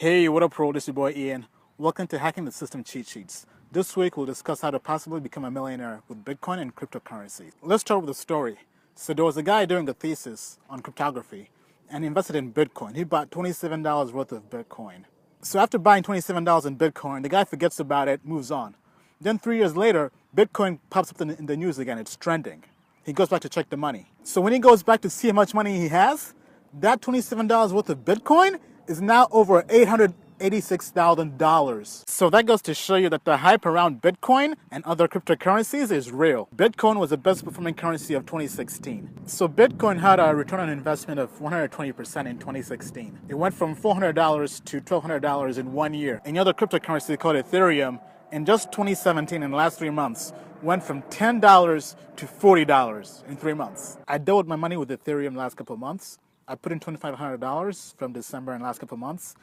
Hey, what up, pro? This is your boy Ian. Welcome to Hacking the System Cheat Sheets. This week, we'll discuss how to possibly become a millionaire with Bitcoin and cryptocurrency. Let's start with a story. So there was a guy doing a thesis on cryptography, and he invested in Bitcoin. He bought $27 worth of Bitcoin. So after buying $27 in Bitcoin, the guy forgets about it, moves on. Then 3 years later, Bitcoin pops up in the news again. It's trending. He goes back to check the money. So when he goes back to see how much money he has, that $27 worth of Bitcoin is now over $886,000. So that goes to show you that the hype around Bitcoin and other cryptocurrencies is real. Bitcoin was the best performing currency of 2016. So Bitcoin had a return on investment of 120% in 2016. It went from $400 to $1,200 in 1 year. Another cryptocurrency called Ethereum, in just 2017, in the last 3 months, went from $10 to $40 in 3 months. I doubled my money with Ethereum last couple of months. I put in $2,500 from December in the last couple of months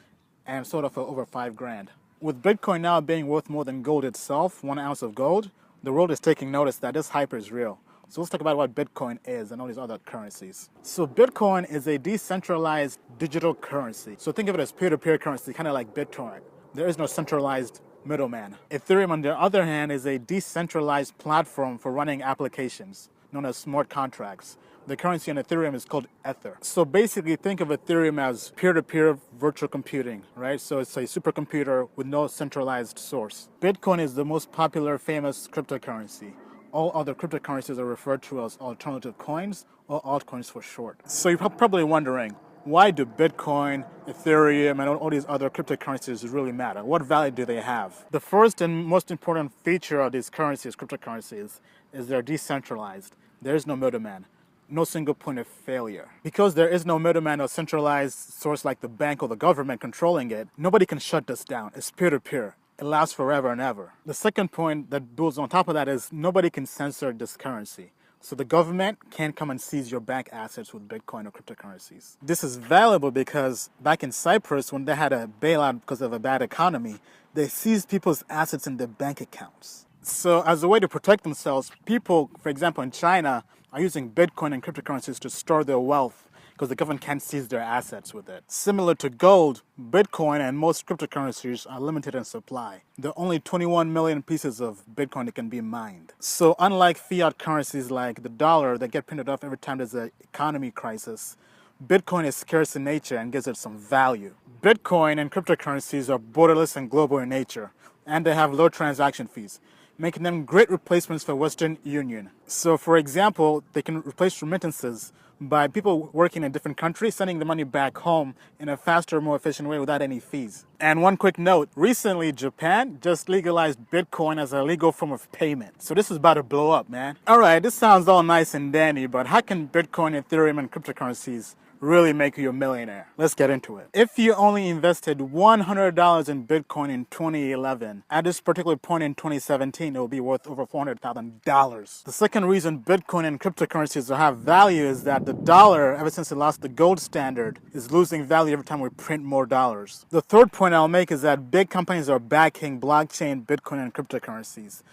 and sold it for over $5,000. With Bitcoin now being worth more than gold itself, 1 ounce of gold, the world is taking notice that this hype is real. So let's talk about what Bitcoin is and all these other currencies. So Bitcoin is a decentralized digital currency. So think of it as peer-to-peer currency, kind of like BitTorrent. There is no centralized middleman. Ethereum, on the other hand, is a decentralized platform for running applications known as smart contracts. The currency on Ethereum is called Ether. So basically, think of Ethereum as peer-to-peer virtual computing, right? So it's a supercomputer with no centralized source. Bitcoin is the most popular, famous cryptocurrency. All other cryptocurrencies are referred to as alternative coins, or altcoins for short. So you're probably wondering, why do Bitcoin, Ethereum, and all these other cryptocurrencies really matter? What value do they have? The first and most important feature of these currencies, cryptocurrencies, is they're decentralized. There is no middleman. No single point of failure. Because there is no middleman or centralized source like the bank or the government controlling it, nobody can shut this down. It's peer-to-peer. It lasts forever and ever. The second point that builds on top of that is nobody can censor this currency. So the government can't come and seize your bank assets with Bitcoin or cryptocurrencies. This is valuable because back in Cyprus, when they had a bailout because of a bad economy, they seized people's assets in their bank accounts. So as a way to protect themselves, people, for example, in China, are using Bitcoin and cryptocurrencies to store their wealth because the government can't seize their assets with it. Similar to gold, Bitcoin and most cryptocurrencies are limited in supply. There are only 21 million pieces of Bitcoin that can be mined. So unlike fiat currencies like the dollar that get printed off every time there's an economy crisis, Bitcoin is scarce in nature and gives it some value. Bitcoin and cryptocurrencies are borderless and global in nature, and they have low transaction fees, making them great replacements for Western Union. So for example, they can replace remittances by people working in different countries, sending the money back home in a faster, more efficient way without any fees. And one quick note, recently Japan just legalized Bitcoin as a legal form of payment. So this is about to blow up, man. All right, this sounds all nice and dandy, but how can Bitcoin, Ethereum, and cryptocurrencies really make you a millionaire? Let's get into it. If you only invested $100 in Bitcoin in 2011, at this particular point in 2017, it will be worth over $400,000. The second reason Bitcoin and cryptocurrencies have value is that the dollar, ever since it lost the gold standard, is losing value every time we print more dollars. The third point I'll make is that big companies are backing blockchain, Bitcoin, and cryptocurrencies.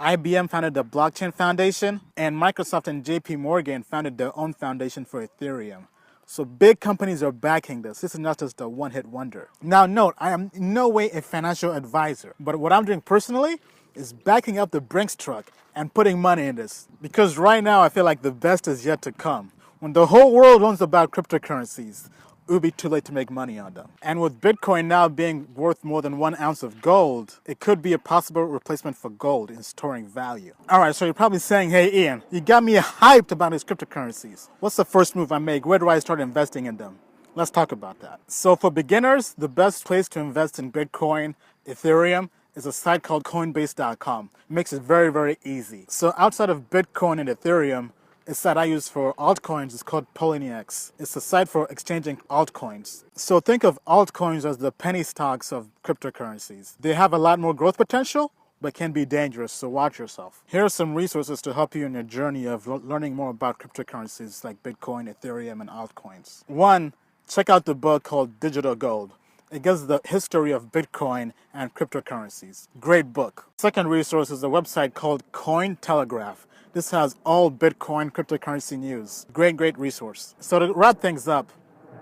IBM founded the Blockchain Foundation, and Microsoft and JP Morgan founded their own foundation for Ethereum. So big companies are backing this. This is not just a one-hit wonder. Now note, I am in no way a financial advisor, but what I'm doing personally is backing up the Brinks truck and putting money in this. Because right now I feel like the best is yet to come. When the whole world learns about cryptocurrencies, it will be too late to make money on them. And with Bitcoin now being worth more than 1 ounce of gold, it could be a possible replacement for gold in storing value. All right, so you're probably saying, hey Ian, you got me hyped about these cryptocurrencies. What's the first move I make? Where do I start investing in them? Let's talk about that. So for beginners, the best place to invest in Bitcoin, Ethereum, is a site called Coinbase.com. It makes it very, very easy. So outside of Bitcoin and Ethereum, a site I use for altcoins is called Poloniex. It's a site for exchanging altcoins. So think of altcoins as the penny stocks of cryptocurrencies. They have a lot more growth potential, but can be dangerous, so watch yourself. Here are some resources to help you in your journey of learning more about cryptocurrencies like Bitcoin, Ethereum, and altcoins. 1, check out the book called Digital Gold. It gives the history of Bitcoin and cryptocurrencies. Great book. Second resource is a website called Cointelegraph. This has all Bitcoin cryptocurrency news. Great resource. So to wrap things up,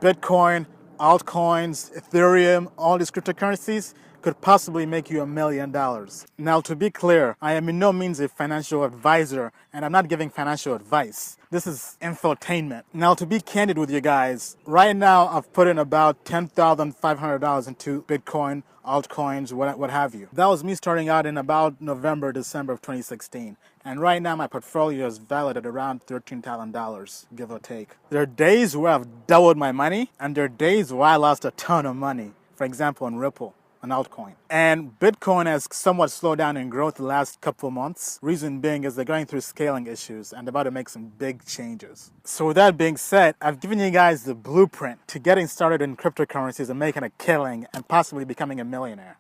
Bitcoin, altcoins, Ethereum, all these cryptocurrencies could possibly make you $1 million. Now, to be clear, I am in no means a financial advisor, and I'm not giving financial advice. This is infotainment. Now, to be candid with you guys, right now I've put in about $10,500 into Bitcoin, altcoins, what have you. That was me starting out in about November, December of 2016. And right now my portfolio is valued at around $13,000, give or take. There are days where I've doubled my money, and there are days where I lost a ton of money. For example, on Ripple, an altcoin. And Bitcoin has somewhat slowed down in growth the last couple months. Reason being is they're going through scaling issues and they're about to make some big changes. So with that being said, I've given you guys the blueprint to getting started in cryptocurrencies and making a killing and possibly becoming a millionaire.